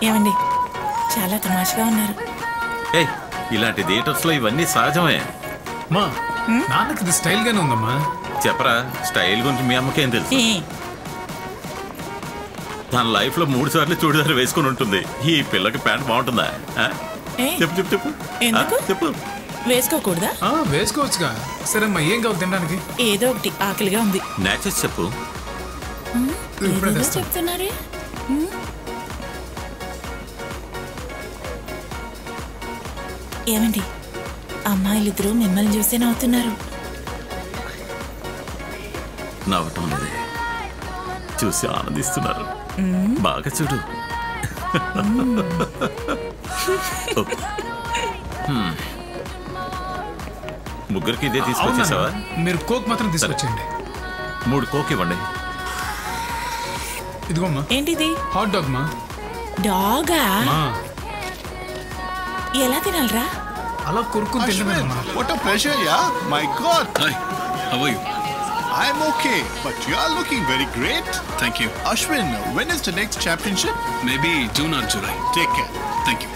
ఏమండి చాలా తమాషగా ఉన్నారు. ఇలాంటి థియేటర్స్ లో ఇవన్నీ సహజమే. మా నాన్నకి ఇది స్టైల్ గానే ఉందమ్మా. చెప్పరా, స్టైల్ గురించి మీ అమ్మకేం తెలుసు? తన లైఫ్ లో 3 సార్లు చూడిదారు వేసుకుని ఉంటుంది. ఈ పిల్లకి ప్యాంట్ బాగుంటుందా? చెప్పు చెప్పు చెప్పు. ఎందుకు చెప్పు. వేసుకోకూడదా? వేసుకోవచ్చుగా. సరే అమ్మా, ఏం కావాలి తినడానికి? ఏదో ఒకటి, ఆకలిగా ఉంది. నేచర్స్ చెప్పు. చెప్తున్నారే. ఏమండి, అమ్మాయిలిద్దరూ మిమ్మల్ని చూసే నవ్వుతున్నారు. నవ్వటం లేదే, చూసి ఆనందిస్తున్నారు. బాగా చూడు. ముగ్గురికి ఇదే తీసుకొచ్చేసావా? మీరు కోక్ మాత్రం తీసుకొచ్చేయండి. 3 కోక్ ఇవ్వండి. ఇదిగోమ్మా. ఏంటిది? హాట్ డాగ్ మా. డాగా? ఎలా తినాలరా? అలా కొరుకుని తినడమేనమ్మా. What a pleasure, yeah. My God. Hi. How are you? I'm okay, but you are looking very great. Thank you. Ashwin, when is the next championship? Maybe June or July. Take care. Thank you.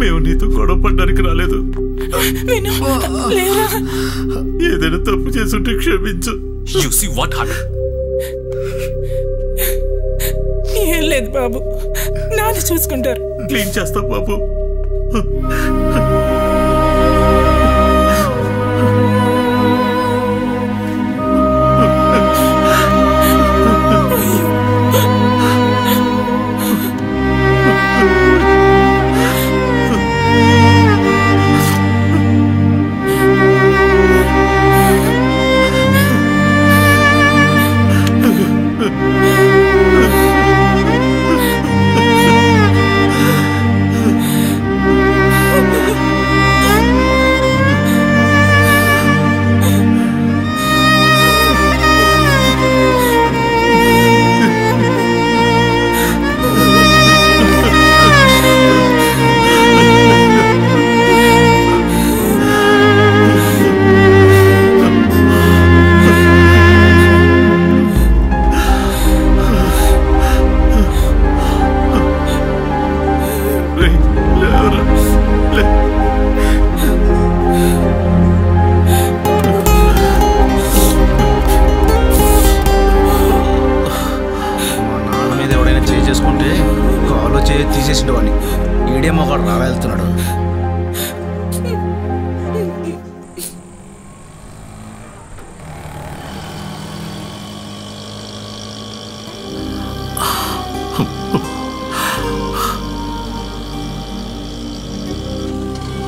మేము నీతో గొడవ పడ్డానికి రాలేదు. ఏదైనా తప్పు చేసుంటే క్షమించు. You see what happened? ఏం లేదు బాబు, నాన్న చూసుకుంటారు. క్లీన్ చేస్తా బాబు.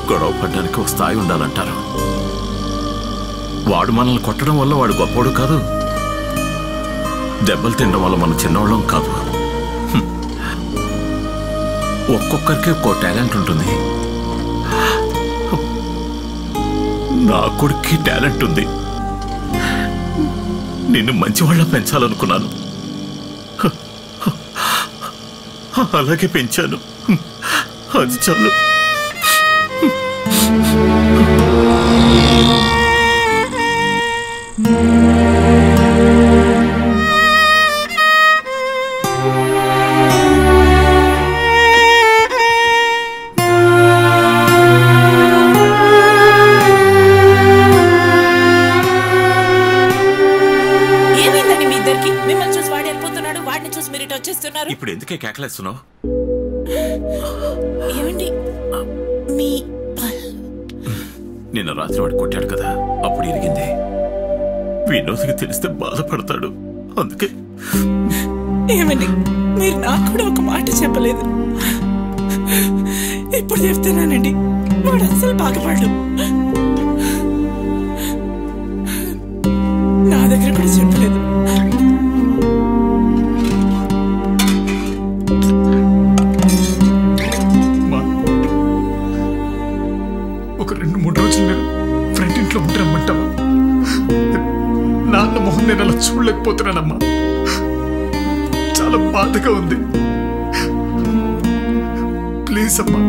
గొడవ పడ్డానికి ఒక స్థాయి ఉండాలంటారు. వాడు మనల్ని కొట్టడం వల్ల వాడు గొప్పవాడు కాదు, దెబ్బలు తినడం వల్ల మనం చిన్నవాళ్ళం కాదు. ఒక్కొక్కరికి ఒక్కో టాలెంట్ ఉంటుంది. నా కొడుక్కి టాలెంట్ ఉంది. నిన్ను మంచివాళ్ళ పెంచాలనుకున్నాను, అలాగే పెంచాను. అది చాలు. ఇప్పుడు ఎందుకే కేకలేస్తున్నావు? నిన్న రాత్రి వాడు కొట్టాడు కదా, అప్పుడు ఇరిగింది. వినోద్కి తెలిస్తే బాధపడతాడు, అందుకే. ఏమండి మీరు నాకు కూడా ఒక మాట చెప్పలేదు. ఇప్పుడు చెప్తున్నానండి, వాడు అస్సలు బాగుపడ్డు. నా దగ్గర కూడా చెప్పలేదు. ఒక 2-3 రోజులు నేను ఫ్రెండ్ ఇంట్లో ఉంటారమ్మంటావా? నాన్న మొహం నేను అలా చూడలేకపోతున్నానమ్మా. చాలా బాధగా ఉంది. ప్లీజ్ అమ్మా.